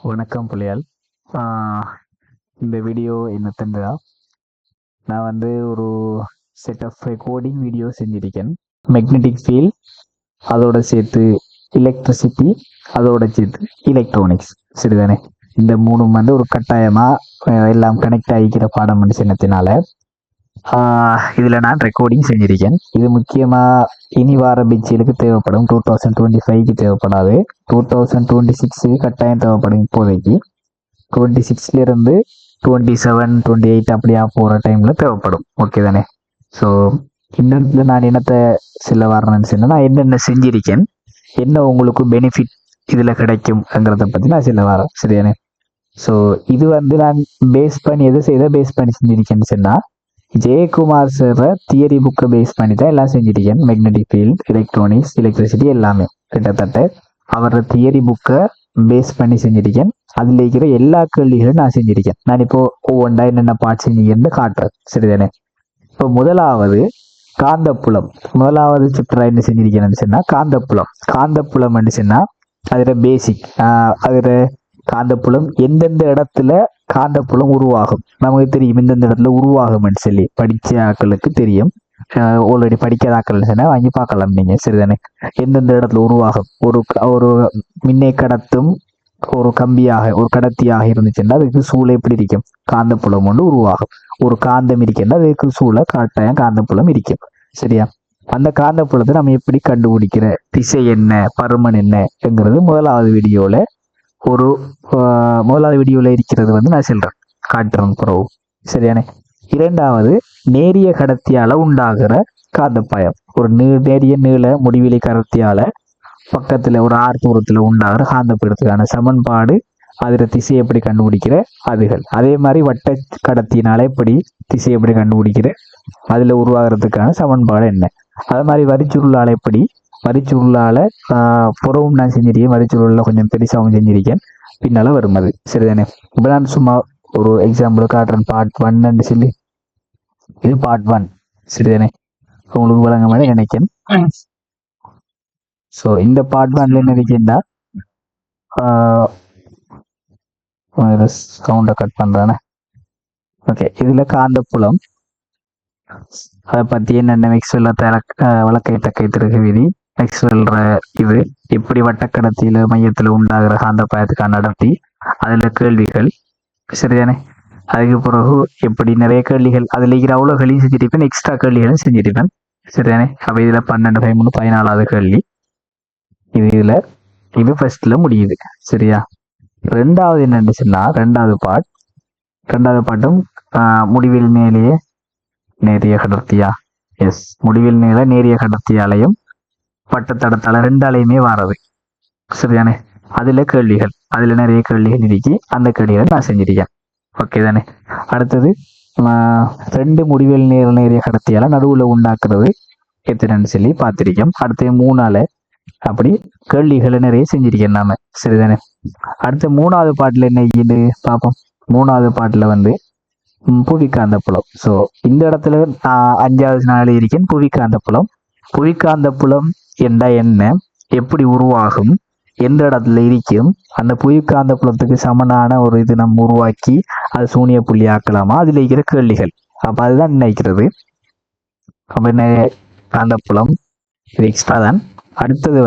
வணக்கம் புள்ளியால். இந்த வீடியோ என்னத்தண்டா, நான் ஒரு செட் ஆஃப் ரெக்கார்டிங் வீடியோ செஞ்சிருக்கேன். மேக்னெட்டிக் ஃபீல்ட் அதோட சேர்த்து எலக்ட்ரிசிட்டி அதோட சேர்த்து எலக்ட்ரானிக்ஸ் சரிதானே. இந்த மூணும் ஒரு கட்டாயமாக எல்லாம் கனெக்ட் ஆகிக்கிற பாடம் சின்னத்தினால இதில் நான் ரெக்கார்டிங் செஞ்சிருக்கேன். இது முக்கியமாக இனி வார பிச்சிலுக்கு தேவைப்படும். 2025க்கு தேவைப்படாது, 2026க்கு கட்டாயம் தேவைப்படும். இப்போதைக்கு 26லேருந்து 27 28 அப்படியா போகிற டைமில் தேவைப்படும். ஓகே தானே. ஸோ இந்த இடத்துல நான் என்னத்தை சில வரணும்னு சொன்னால், நான் என்னென்ன செஞ்சிருக்கேன், என்ன உங்களுக்கு பெனிஃபிட் இதில் கிடைக்கும்ங்கிறத பற்றி நான் சில வரேன் சரிதானே. ஸோ இது நான் பேஸ் பண்ணி எது பேஸ் பண்ணி செஞ்சிருக்கேன்னு சொன்னால், ஜெயக்குமார் சார் தியரி புக்கை பேஸ் பண்ணி தான் எல்லாம் செஞ்சிருக்கேன். மேக்னெட்டிக் ஃபீல்ட், எலக்ட்ரானிக்ஸ், எலக்ட்ரிசிட்டி எல்லாமே கிட்டத்தட்ட அவரோட தியரி புக்கை பேஸ் பண்ணி செஞ்சிருக்கேன். அதில் இருக்கிற எல்லா கேள்விகளும் நான் செஞ்சிருக்கேன். நான் இப்போ ஒவ்வொன்றா என்னென்ன பார்ட் செஞ்சீங்கன்னு காட்டுறேன் சரிதானே. இப்போ முதலாவது காந்தப்புலம். முதலாவது சாப்டரா என்ன செஞ்சிருக்கேன்னு சொன்னா காந்தப்புலம். காந்தப்புலம் சொன்னா அதோட பேசிக், அதோட காந்தப்புலம் எந்தெந்த இடத்துல காந்தப்புலம் உருவாகும் நமக்கு தெரியும். இந்தந்த இடத்துல உருவாகும்னு சொல்லி படிச்ச ஆக்களுக்கு தெரியும். ஆல்ரெடி படிக்காத ஆக்கள் சொன்னா வாங்கி பார்க்கலாம் நீங்க சரிதானே. எந்தெந்த இடத்துல உருவாகும், ஒரு மின்னை கடத்தும் ஒரு கம்பியாக ஒரு கடத்தியாக இருந்துச்சுன்னா அதுக்கு சூளை எப்படி இருக்கும், காந்தப்புலம் ஒன்று உருவாகும். ஒரு காந்தம் இருக்குன்னா அதுக்கு சூளை கட்டாயம் காந்தப்புலம் இருக்கும் சரியா. அந்த காந்தப்புலத்தை நம்ம எப்படி கண்டுபிடிக்கிற, திசை என்ன, பருமன் என்னங்கிறது முதலாவது வீடியோவில் இருக்கிறது நான் சொல்றேன், காட்டுறேன் பிறகு சரியானே. இரண்டாவது நேரிய கடத்தியால உண்டாகிற காந்தப்பாயம். ஒரு நேரிய நீள முடிவிலை கடத்தியால பக்கத்துல ஒரு ஆறு தூரத்துல உண்டாகிற காந்தப்பீடத்துக்கான சமன்பாடு, அதுல திசை எப்படி கண்டுபிடிக்கிற அதுகள். அதே மாதிரி வட்ட கடத்தினால எப்படி திசை எப்படி கண்டுபிடிக்கிற, அதுல உருவாகிறதுக்கான சமன்பாடு என்ன. அதே மாதிரி வரிச்சுருளால எப்படி, வரிச்சுருளால புறவும் நான் செஞ்சிருக்கேன், வரிச்சுருளால கொஞ்சம் பெருசாகவும் செஞ்சிருக்கேன், பின்னால வரும் அது சரிதானே. இப்போ நான் சும்மா ஒரு எக்ஸாம்பிள் காட்டுறேன். பார்ட் 1 சொல்லி இது பார்ட் 1 சரிதானே. உங்களுக்கு வழங்க மாதிரி நினைக்கிறேன். ஸோ இந்த பார்ட் 1ல என்ன இருக்கேன்டா, சவுண்டை கட் பண்றானே. ஓகே, இதுல காந்தப்புலம் அதை பத்தி என்னென்ன மேக்ஸ்வெல் வழக்கை விதி, மேக்ஸ்வெல் இது எப்படி வட்டக்கடத்தியில மையத்துல உண்டாகிற காந்தப்பாயத்துக்கான நடத்தி, அதுல கேள்விகள் சரிதானே. அதுக்கு பிறகு எப்படி நிறைய கேள்விகள் அதுல இருக்கிற அவ்வளோகளையும் செஞ்சிருப்பேன், எக்ஸ்ட்ரா கேள்விகளும் செஞ்சிருப்பேன் சரிதானே. அப்ப இதுல 12, 13, 14வது கேள்வி இது ஃபர்ஸ்ட்ல முடியுது சரியா. ரெண்டாவது என்னன்னு சொன்னா, ரெண்டாவது பாட்டும் முடிவில் மேலேயே நேரிய கடத்தியா, எஸ் முடிவில் மேல நேரிய கடத்தியாலையும் பட்டத்தடத்தால ரெண்டாலையுமே வாரது சரிதானே. அதுல கேள்விகள், அதுல நிறைய கேள்விகள் இருக்கு, அந்த கேள்விகளை நான் செஞ்சிருக்கேன். ஓகே தானே. அடுத்தது ரெண்டு முடிவில் நேரிய கடத்தியால நடுவுல உண்டாக்குறது எத்தனைன்னு சொல்லி பார்த்திருக்கோம். அடுத்து 3ஆல அப்படி கேள்விகளை நிறைய செஞ்சிருக்கேன் நாம சரிதானே. அடுத்த 3வது பாட்டுல என்ன இது பார்ப்போம். 3வது பாட்டுல புவிக்காந்தப்புலம். ஸோ இந்த இடத்துல 5வது நாள் இருக்கேன். புவிக்காந்தப்புலம் என்ற என்ன, எப்படி உருவாகும், எந்த இடத்துல இருக்கும், அந்த புவிக்காந்தப்புலத்துக்கு சமனான ஒரு இது நம்ம உருவாக்கி அது சூனிய புள்ளி ஆக்கலாமா, அதுல இருக்கிற கேள்விகள். அப்ப அதுதான் நினைக்கிறது. அப்ப என்ன காந்தப்புலம் இது எக்ஸ்ட்ரா தான். அடுத்தது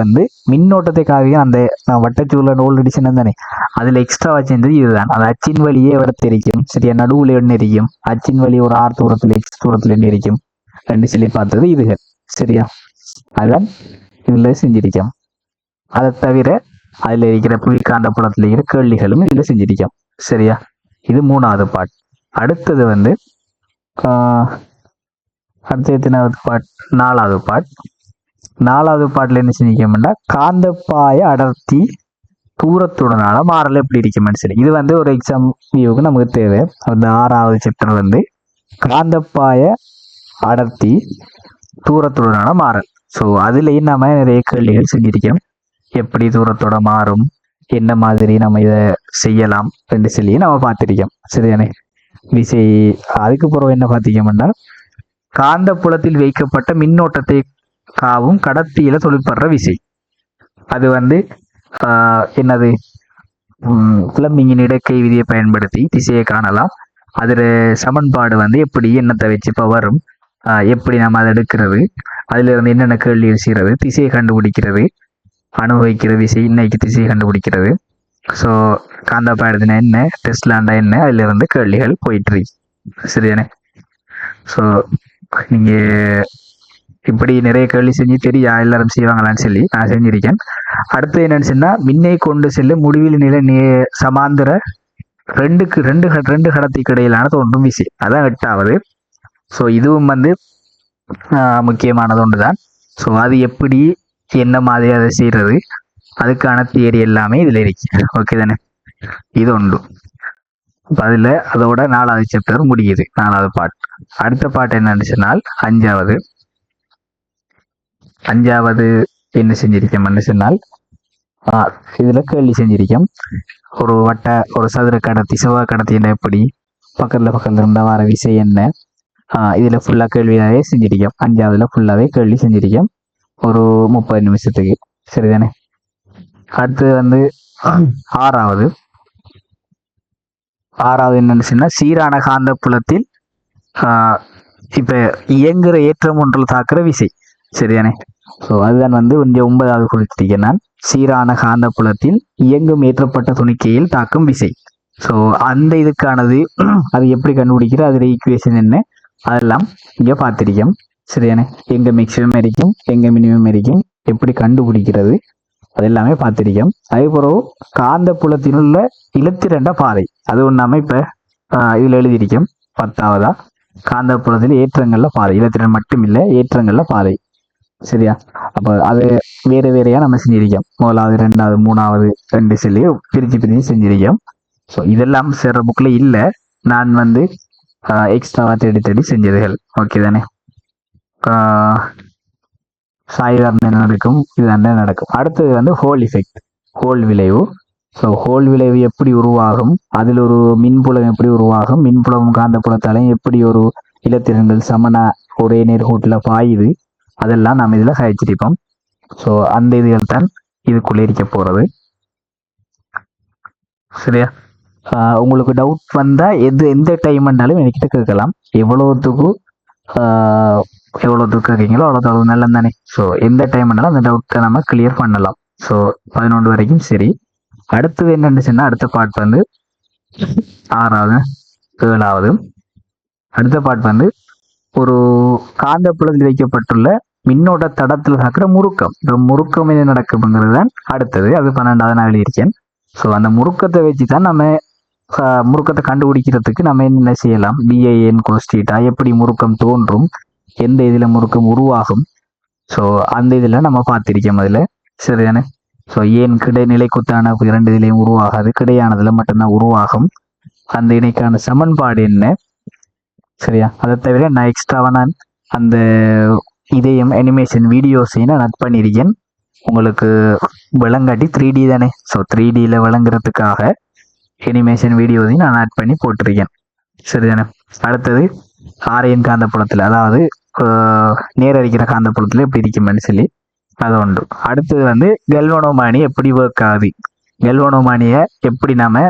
மின்னோட்டத்தை காவிய அந்த வட்டச்சூழல் நூல் அடிச்சுன்னு தானே, அதுல எக்ஸ்ட்ரா வச்சிருந்தது இதுதான். அது அச்சின் வழியே எவ்வளவு தெரிக்கும் சரியா, நடுவுல என்ன இருக்கும், அச்சின் வழி ஒரு 6 தூரத்துல எக்ஸ் தூரத்துல என்ன இருக்கும் ரெண்டு சொல்லி பார்த்தது இதுகள் சரியா. அதுதான் இதுல செஞ்சிருக்கோம். அதை தவிர அதுல இருக்கிற புவிக்காந்த புலத்துல இருக்கிற கேள்விகளும் இதுல செஞ்சிருக்கோம் சரியா. இது 3வது பாட். அடுத்தது அடுத்த எத்தனாவது பாட், 4வது பாட். 4வது பாட்டுல என்ன செஞ்சிருக்கோம்னா காந்தப்பாய அடர்த்தி தூரத்துடனால மாறல் எப்படி இருக்குமென்னு சொல்லி, இது ஒரு எக்ஸாம் வியூக்கு நமக்கு தேவை. அந்த 6வது சாப்டர் காந்தப்பாய அடர்த்தி தூரத்துடனால மாறல். ஸோ அதுலயும் நம்ம நிறைய கேள்விகள் செஞ்சிருக்கோம். எப்படி தூரத்தோட மாறும், என்ன மாதிரி நம்ம இதை செய்யலாம் ரெண்டு சொல்லி நம்ம பார்த்திருக்கோம் சரிதானே. விசை அதுக்கு பிறகு என்ன பார்த்திக்கோம்னா, காந்த புலத்தில் வைக்கப்பட்ட மின்னோட்டத்தை காவும் கடத்தியில தொழிற்படுற விசை. அது என்னது பிளம்பிங்கின் இடக்கை விதியை பயன்படுத்தி திசையை காணலாம். அதில் சமன்பாடு வந்து எப்படி என்னத்தை வச்சு இப்போ வரும், எப்படி நம்ம அதை எடுக்கிறது, அதிலிருந்து என்னென்ன கேள்விகள் செய்கிறது, திசையை கண்டுபிடிக்கிறது, அனுபவிக்கிற விசை இன்னைக்கு திசையை கண்டுபிடிக்கிறது. ஸோ காந்தப்பாடுனா என்ன, டெஸ்லாண்டா என்ன, அதிலிருந்து கேள்விகள் போயிட்டுருக்கு. சரிதானே? ஸோ நீங்கள் இப்படி நிறைய கேள்வி செஞ்சு தெரியா எல்லாரும் செய்வாங்களான்னு சொல்லி நான் செஞ்சிருக்கேன். அடுத்து என்னன்னு சொன்னால், மின்னை கொண்டு செல்லும் முடிவில் நிலை சமாந்திர ரெண்டு கடத்திக்கு இடையிலான தோன்றும் விசை, அதான் 8வது. ஸோ இதுவும் வந்து முக்கியமானது ஒன்று தான். ஸோ அது எப்படி என்ன மாதிரி அதை செய்கிறது, அதுக்கான தியரி எல்லாமே இதில் இருக்கு. ஓகே தானே? இது உண்டு. அதில் அதோட 4வது சாப்டர் முடியுது, 4வது பார்ட். அடுத்த பார்ட் என்னன்னு சொன்னால் அஞ்சாவது என்ன செஞ்சிருக்கோம்னு சொன்னால், இதில் கேள்வி செஞ்சிருக்கோம். ஒரு சதுர கடத்தி செவ்வாய் கடத்தி என்ன, எப்படி பக்கத்தில் இருந்தால் வர விசை என்ன, இதில் ஃபுல்லாக கேள்வியாகவே செஞ்சிருக்கோம். 5ஆவதுல ஃபுல்லாகவே கேள்வி செஞ்சிருக்கோம், ஒரு 30 நிமிஷத்துக்கு. சரிதானே? அடுத்து வந்து 6வது என்னன்னு சொன்னால், சீரான காந்த புலத்தில் இப்போ இயங்குற ஏற்றம் ஒன்றில் தாக்குற விசை. சரிதானே? ஸோ அதுதான் வந்து கொஞ்சம் 9வது குறிச்சிருக்கேன் நான். சீரான காந்த புலத்தில் இயங்கும் ஏற்றப்பட்ட துணிக்கையில் தாக்கும் விசை. ஸோ அந்த இதுக்கானது அது எப்படி கண்டுபிடிக்கிற, அதில் ஈக்குவேஷன் என்ன, அதெல்லாம் இங்கே பார்த்துருக்கோம். சரிதானே? எங்கே மேக்ஸிமம் இருக்கும், எங்கே மினிமம் இருக்கும், எப்படி கண்டுபிடிக்கிறது, அது எல்லாமே பார்த்துருக்கோம். அதே பிறகு காந்த புலத்தில் உள்ள இலத்திரண்ட பாதை, அது ஒன்றாம இப்போ இதில் எழுதியிருக்கோம். 10ஆவதா காந்த புலத்தில் ஏற்றங்கள்ல பாதை, இலத்திரன் மட்டும் இல்லை, ஏற்றங்கள்ல பாதை. சரியா? அப்போ அது வேறையா நம்ம செஞ்சிருக்கோம். 1வது 2வது 3வது 2 சொல்லி பிரித்து செஞ்சிருக்கோம். ஸோ இதெல்லாம் சேர்ற புக்கில் இல்லை, நான் வந்து எக்ஸ்ட்ராவா தேடி செஞ்சதுகள். ஓகே தானே? சாய்வாக நடக்கும், இதுதான் நடக்கும். அடுத்தது வந்து ஹோல் எஃபெக்ட், ஹோல் விளைவு. ஸோ ஹோல் விளைவு எப்படி உருவாகும், அதில் ஒரு மின்புலம் எப்படி உருவாகும், மின்புலமும் காந்த புலத்தாலையும் எப்படி ஒரு இலத்திரன்கள் சமனா ஒரே நேர்கோட்டில் பாயுது, அதெல்லாம் நம்ம இதில் கழிச்சிருப்போம். ஸோ அந்த இதுகள் தான் இதுக்குள்ளே இருக்க போகிறது. சரியா? உங்களுக்கு டவுட் வந்தால் எந்த டைம் வந்தாலும் என்கிட்ட கேட்கலாம். எவ்வளோத்துக்கு கேட்குறீங்களோ அவ்வளோ நல்லது தானே? ஸோ எந்த டைம் வந்தாலும் அந்த டவுட்டை நம்ம கிளியர் பண்ணலாம். ஸோ 11 வரைக்கும் சரி. அடுத்தது என்னன்னு சொன்னால், அடுத்த பார்ட் வந்து 6வது 7வது. அடுத்த பார்ட் வந்து ஒரு காந்த புலத்தில் வைக்கப்பட்டுள்ள மின்னோட்ட தடத்தில் நடக்கிற முறுக்கம். இப்போ முறுக்கம் என்ன நடக்குங்கிறது தான் அடுத்தது. அது 12வது நான் எழுதியிருக்கேன். ஸோ அந்த முறுக்கத்தை வச்சு தான் நம்ம முறுக்கத்தை கண்டுபிடிக்கிறதுக்கு நம்ம என்ன செய்யலாம், BIN cos θ, எப்படி முறுக்கம் தோன்றும், எந்த இதில் முறுக்கம் உருவாகும். ஸோ அந்த இதில் நம்ம பார்த்திருக்கோம் அதில். சரிதானே? ஸோ ஏன் கிடைநிலை குத்தான 2 இதிலையும் உருவாகாது, கிடையானதில் மட்டும்தான் உருவாகும், அந்த இணைக்கான சமன்பாடு என்ன. சரியா? அதை தவிர நான் எக்ஸ்ட்ராவாக நான் அந்த இதையும் அனிமேஷன் வீடியோஸையும் நான் நட் பண்ணியிருக்கேன் உங்களுக்கு விளங்காட்டி. 3D தானே? ஸோ 3Dயில் விளங்குறதுக்காக அனிமேஷன் வீடியோஸையும் நான் ஆட் பண்ணி போட்டிருக்கேன். சரிதானே? அடுத்தது ஆரியன் காந்த புலத்தில், அதாவது நேரடிக்கிற காந்த புலத்தில் எப்படி இருக்குமென்னு சொல்லி அது உண்டு. அடுத்தது வந்து கெல்வனோமானி எப்படி ஒர்க் ஆகுது, கெல்வனோமானியை எப்படி நம்ம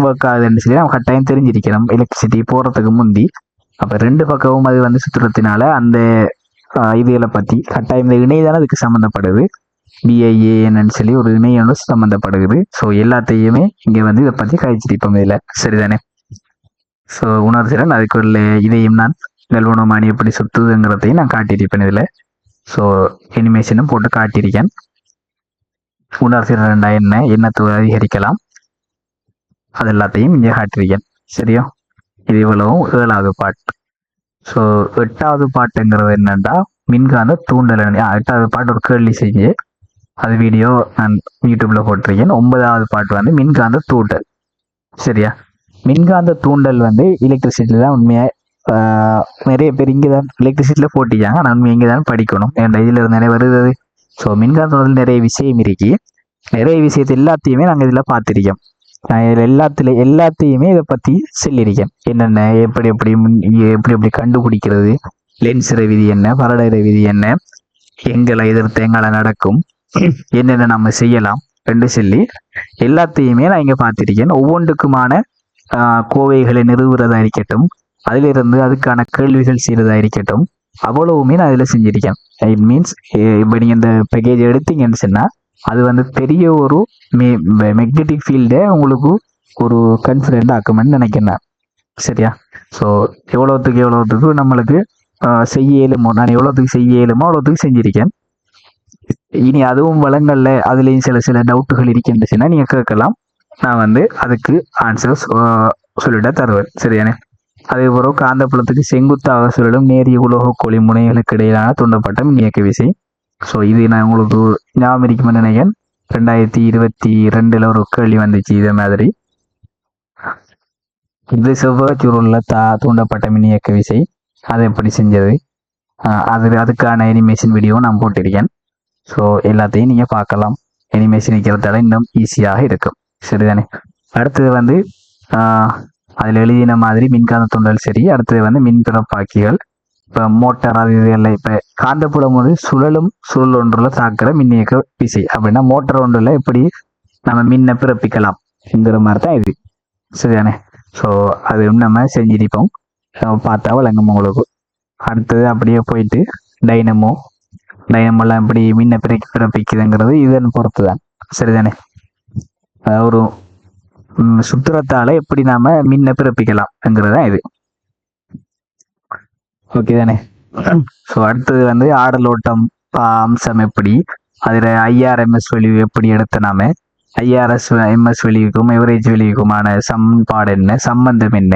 ஒர்க் ஆகுதுன்னு சொல்லி நம்ம கட்டாயம் தெரிஞ்சிருக்கணும் எலக்ட்ரிசிட்டி போகிறதுக்கு முந்தி. அப்போ 2 பக்கமும் அது வந்து சுற்றுறதுனால அந்த இதுகளை பற்றி கட்டாயம் இந்த இணையதான அதுக்கு சம்மந்தப்படுது. BIAN சொல்லி ஒரு இணையம் சம்மந்தப்படுது. ஸோ எல்லாத்தையுமே இங்கே வந்து இதை பற்றி கழிச்சிருப்போம் இதில். சரிதானே? ஸோ உணர்திறன் அதுக்குள்ள இதையும் நான் கெல்வனோமானி எப்படி சுற்றுதுங்கிறதையும் நான் காட்டியிருப்பேன் இதில். ஸோ அனிமேஷனும் போட்டு காட்டியிருக்கேன். உணர்திறன் என்னத்தை அதிகரிக்கலாம், அது எல்லாத்தையும் இங்கே காட்டியிருக்கேன். சரியா? இது இவ்வளவும் 7வது பார்ட். ஸோ 8வது பாட்டுங்கிறது என்னன்னா மின்காந்த தூண்டல். 8வது பாட்டு ஒரு கேள்வி செஞ்சு அது வீடியோ நான் யூடியூப்ல போட்டிருக்கேன். 9வது பாட்டு வந்து மின்காந்த தூண்டல். சரியா? மின்காந்த தூண்டல் வந்து எலக்ட்ரிசிட்டியில் தான் உண்மையாக நிறைய பேர் இங்கே தான் எலக்ட்ரிசிட்டியில் போட்டிக்காங்க, ஆனால் உண்மை இங்கே தான் படிக்கணும். என் இதில் நிறைய வருது. ஸோ மின்காந்த தூண்டல் நிறைய விஷயம் இருக்கு, நிறைய விஷயத்தை எல்லாத்தையுமே நாங்கள் இதில் பார்த்துருக்கோம். எல்லாத்தையுமே இதை பற்றி சொல்லியிருக்கேன். என்னென்ன எப்படி எப்படி கண்டுபிடிக்கிறது, லென்ஸ் விதி என்ன, பரடை விதி என்ன, எங்களை எதிர்த்து எங்களை நடக்கும், என்னென்ன நம்ம செய்யலாம், என்று சொல்லி எல்லாத்தையுமே நான் இங்கே பார்த்திருக்கேன். ஒவ்வொன்றுக்குமான கோவைகளை நிறுவுறதா இருக்கட்டும், அதிலிருந்து அதுக்கான கேள்விகள் செய்கிறதா இருக்கட்டும், அவ்வளவுமே நான் அதில் செஞ்சிருக்கேன். இட் மீன்ஸ் இப்போ நீங்கள் இந்த பேக்கேஜ் எடுத்தீங்கன்னு சொன்னால் அது வந்து பெரிய ஒரு மெக்னெட்டிக் ஃபீல்டை உங்களுக்கு ஒரு கான்ஃபிடென்ட் ஆக்குமென்னு நினைக்கிறேன். சரியா? ஸோ எவ்வளோத்துக்கு நம்மளுக்கு செய்ய இயலுமோ, நான் எவ்வளோத்துக்கு செய்ய இயலுமோ அவ்வளோத்துக்கு செஞ்சிருக்கேன். இனி அதுவும் வளங்கள்ல அதுலேயும் சில டவுட்டுகள் இருக்கின்றதுன்னா நீங்கள் கேட்கலாம். நான் வந்து அதுக்கு ஆன்சர்ஸ் சொல்லிட தருவேன். சரியானே? அதே போல காந்தப்புலத்துக்கு செங்குத்தாக சுழலும் நேரிய உலோக கோழி முனைகளுக்கு இடையிலான தூண்டப்பட்ட மின்னியக்க விசை. ஸோ இது நான் உங்களுக்கு ஞாபகம் இருக்குமென்னு நினைக்கிறேன். 2022 ஒரு கேள்வி வந்துச்சு இதே மாதிரி. இது செவ்வாய் சுருள்ல தூண்டப்பட்ட மின்னியக்க விசை அதை எப்படி செஞ்சது, அதுக்கான அனிமேஷன் வீடியோ நான் போட்டிருக்கேன். ஸோ எல்லாத்தையும் நீங்கள் பார்க்கலாம். அனிமேஷன் இருக்கிறதால இன்னும் ஈஸியாக இருக்கும். சரிதானே? அடுத்தது வந்து அதில் எழுதின மாதிரி மின்காந்த தூண்டல் சரி. அடுத்தது வந்து மின்பிறப்பாக்கிகள். இப்போ மோட்டார் அது இதெல்லாம் இப்போ காந்தப்புலம் வந்து சுழல் ஒன்றில் தாக்குற மின்னியக்க விசை அப்படின்னா மோட்டார் ஒன்றில் எப்படி நம்ம மின்னை பிறப்பிக்கலாம் என்கிற மாதிரி தான் இது. சரிதானே? ஸோ அது நம்ம செஞ்சிருப்போம், பார்த்தா விளங்கும் உங்களுக்கு. அடுத்தது அப்படியே போயிட்டு டைனமோலாம் எப்படி மின்னை பிறப்பிக்குதுங்கிறது இதன் பொறுத்து தான். சரிதானே? ஒரு சுத்திரத்தால எப்படி நாம மின்னை பிறப்பிக்கலாம்ங்கிறதான் இது. ஓகே தானே? ஸோ அடுத்தது வந்து ஆடலோட்டம் அம்சம் எப்படி, அதில் IRMS வெளிவு எப்படி எடுத்த நாம IRMS வெளிவுக்கும் எவரேஜ் வெளிவுக்குமான சமன்பாடு என்ன, சம்பந்தம் என்ன.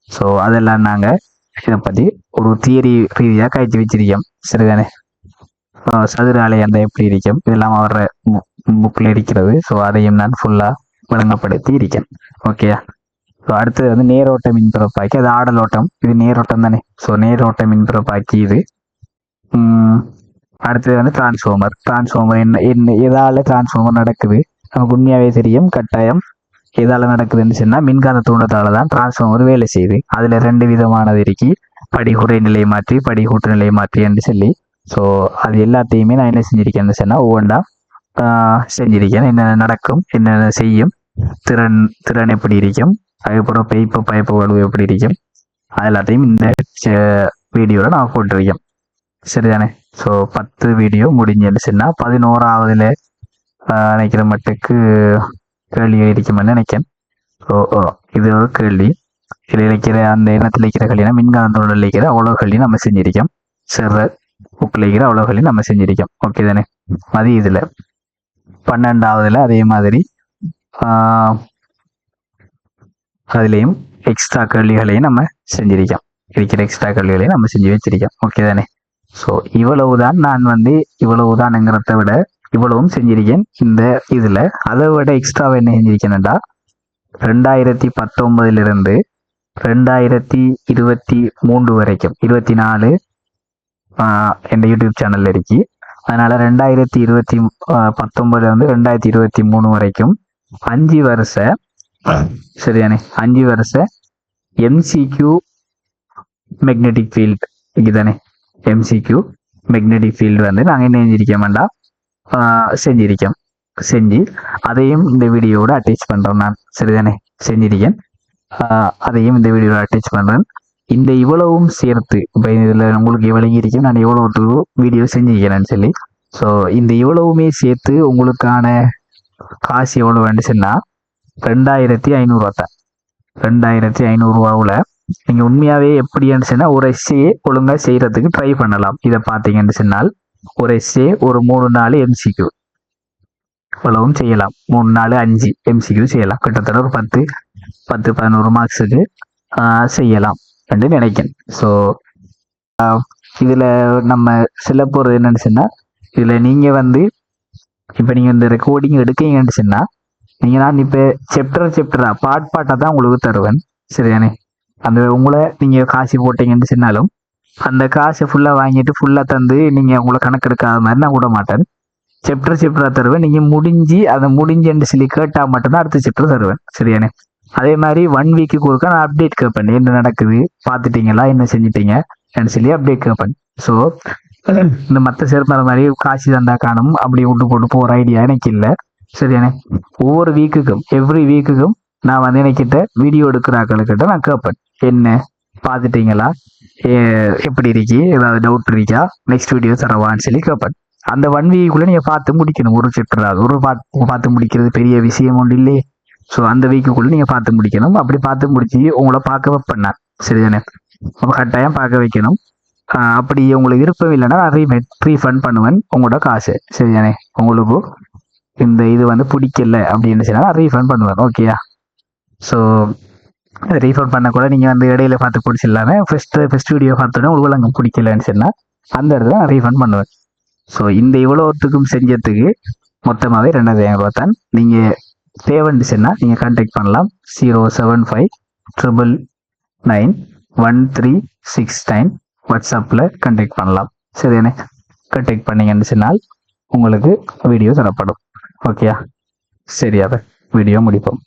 ஸோ அதெல்லாம் நாங்கள் இதை பற்றி ஒரு தியரி ரீதியாக காய்ச்சி வச்சிருக்கோம். சரிதானே? சதுர அலை அந்த எப்படி இருக்கும் இதெல்லாம் அவர புக்கில் இருக்கிறது. ஸோ அதையும் நான் ஃபுல்லாக வழங்கப்படுத்தி இருக்கேன். ஓகேயா? ஸோ அடுத்தது வந்து நேரோட்ட மின்பிறப்பாக்கி, அது ஆடலோட்டம், இது நேரோட்டம் தானே. ஸோ நேரோட்ட மின்பிறப்பாக்கி இது. அடுத்தது வந்து டிரான்ஸ்ஃபார்மர் என்ன எதால டிரான்ஸ்ஃபார்மர் நடக்குது நமக்கு உண்மையாகவே தெரியும். கட்டாயம் எதால நடக்குதுன்னு சொன்னால் மின்காந்த தூண்டத்தால தான் டிரான்ஸ்ஃபார்மர் வேலை செய்யுது. அதில் 2 விதமானது இருக்கு, படிகுறை நிலை மாற்றி படிகூட்டு நிலை மாற்றி என்று சொல்லி. ஸோ அது எல்லாத்தையுமே நான் என்ன செஞ்சிருக்கேன்னு சொன்னால் ஒவ்வொன்றா செஞ்சிருக்கேன். என்னென்ன நடக்கும், என்னென்ன செய்யும், திறன் எப்படி இருக்கும், அதுக்கப்புறம் பைப்பு வலுவு எப்படி இருக்கும், அது எல்லாத்தையும் இந்த வீடியோவில் நான் போட்டிருக்கேன். சரிதானே? ஸோ 10 வீடியோ முடிஞ்சுன்னு சொன்னால் 11ஆவதுல நினைக்கிற மட்டுக்கு கேள்வி இருக்குமென்னு நினைக்கிறேன். ஸோ இது ஒரு கேள்வி. இதில் இருக்கிற அந்த எண்ணத்தில் இருக்கிற கேள்வினா மின்காந்தோட இருக்கிற அவ்வளோ கேள்வி நம்ம செஞ்சிருக்கோம். சிற புக்கில் இருக்கிற அவ்வளோ கேள்வி நம்ம செஞ்சிருக்கோம். ஓகே தானே? அது இதில் 12ஆவதுல அதே மாதிரி அதுலேயும் எக்ஸ்ட்ரா கேள்விகளையும் நம்ம செஞ்சிருக்கோம். இருக்கிற எக்ஸ்ட்ரா கேள்விகளையும் நம்ம செஞ்சு வச்சிருக்கோம். ஓகே தானே? ஸோ இவ்வளவுதான். நான் வந்து இவ்வளவுதான்ங்கிறத விட இவ்வளவும் செஞ்சிருக்கேன் இந்த இதில். அதை விட எக்ஸ்ட்ராவாக என்ன செஞ்சிருக்கேன்டா 2019 2023 வரைக்கும் 24 என் யூடியூப் சேனல்ல இருக்கு. அதனால 2019 வந்து 2023 வரைக்கும் 5 வருஷ சரியானே 5 வருஷ MCQ மேக்னெட்டிக் ஃபீல்டு இதுதானே. MCQ மேக்னெட்டிக் ஃபீல்டு வந்து நாங்கள் என்ன செஞ்சிருக்கோம்டா செஞ்சு அதையும் இந்த வீடியோவோட அட்டாச் பண்ணுறோம். நான் சரிதானே செஞ்சிருக்கேன். அதையும் இந்த வீடியோவில் அட்டாச் பண்ணுறேன். இந்த இவ்வளவும் சேர்த்து இப்போ இதில் உங்களுக்கு எவ்வளவு இருக்கும், நான் எவ்வளோ வீடியோ செஞ்சுக்கிறேன்னு சொல்லி. ஸோ இந்த இவ்வளவுமே சேர்த்து உங்களுக்கான காசு எவ்வளோ வேண்டுச்சுன்னா 2500 தான். 2500 நீங்கள் உண்மையாகவே எப்படி இருந்துச்சுன்னா ஒரு எஸ்ஏ ஒழுங்காக செய்கிறதுக்கு ட்ரை பண்ணலாம். இதை பார்த்தீங்கன்னு சொன்னால் ஒரு எஸ்ஏ ஒரு 3-4 MCQ இவ்வளவும் செய்யலாம். 3-4 5 MCQ செய்யலாம். கிட்டத்தட்ட ஒரு 10-11 மார்க்ஸுக்கு செய்யலாம் என்று நினைக்கிறேன். ஸோ இதில் நம்ம சொல்ல போகிறது என்னன்னு சொன்னால், இதில் நீங்கள் வந்து இப்போ நீங்கள் இந்த ரெக்கார்டிங் எடுக்கீங்கன்னு சொன்னால் நான் இப்போ சாப்டராக பாட்டாக தான் உங்களுக்கு தருவேன். சரிதானே? அந்த உங்களை நீங்கள் காசு போட்டீங்கன்னு சொன்னாலும் அந்த காசை ஃபுல்லாக வாங்கிட்டு ஃபுல்லாக தந்து நீங்கள் உங்களை கணக்கு எடுக்காத மாதிரி நான் விட மாட்டேன். சாப்டராக தருவேன். நீங்கள் முடிஞ்சுன்னு சொல்லி கேட்டால் மட்டும்தான் அடுத்த சாப்டர் தருவேன். சரியானே? அதே மாதிரி 1 வீக்குக்கு ஒருக்கா நான் அப்டேட் கேட்பேன். என்ன நடக்குது பார்த்துட்டீங்களா, என்ன செஞ்சிட்டீங்க சொல்லி அப்டேட் கேட்பேன். ஸோ இந்த மற்ற சேர்ப்பாத மாதிரி காசு தந்தா காணும் அப்படி விட்டு போட்டு போகிற ஐடியா எனக்கு இல்லை. சரியானே. ஒவ்வொரு வீக்குக்கும் எவ்ரி வீக்குக்கும் நான் வந்து என்கிட்ட வீடியோ எடுக்கிற ஆட்களுக்கிட்ட நான் கேட்பேன், என்ன பார்த்துட்டீங்களா, எப்படி இருக்கி, ஏதாவது டவுட் இருக்கா, நெக்ஸ்ட் வீடியோ தரவான்னு சொல்லி கேட்பேன். அந்த 1 வீக்குள்ள நீங்க பார்த்து முடிக்கணும். ஒரு சாப்டர் ஒரு பார்த்து முடிக்கிறது பெரிய விஷயம் ஒன்று இல்லையே. ஸோ அந்த வீக்குக்குள்ள நீங்க பார்த்து முடிக்கணும். அப்படி பார்த்து முடிச்சு உங்களை பார்க்க வைப்பேன் நான். சரிதானே. அப்போ கட்டாயம் பார்க்க வைக்கணும். அப்படி உங்களுக்கு விருப்பம் இல்லைன்னா நான் ரீஃபண்ட் பண்ணுவேன் உங்களோட காசு. சரிதானே. உங்களுக்கு இந்த இது வந்து பிடிக்கல அப்படின்னு சொன்னா ரீஃபண்ட் பண்ணுவேன். ஓகேயா. ஸோ ரீஃபண்ட் பண்ண கூட நீங்கள் வந்து இடையில பார்த்து பிடிச்சிடலாமே. ஃபர்ஸ்ட் வீடியோ பார்த்தோன்னே உங்களுக்கு அங்கே பிடிக்கலன்னு சொன்னால் அந்த இடத்துல நான் ரீஃபண்ட் பண்ணுவேன். ஸோ இந்த இவ்வளோத்துக்கும் செஞ்சதுக்கு மொத்தமாகவே 2500 ரூபா தான். நீங்கள் தேவைன்னு சொன்னால் நீங்கள் கான்டாக்ட் பண்ணலாம். 075999136 வாட்ஸ்அப்பில் கான்டாக்ட் பண்ணலாம். சரிதானே. கான்டாக்ட் பண்ணீங்கன்னு சொன்னால் உங்களுக்கு வீடியோ தரப்படும். ஓகேயா. சரியா, வீடியோ முடிப்போம்.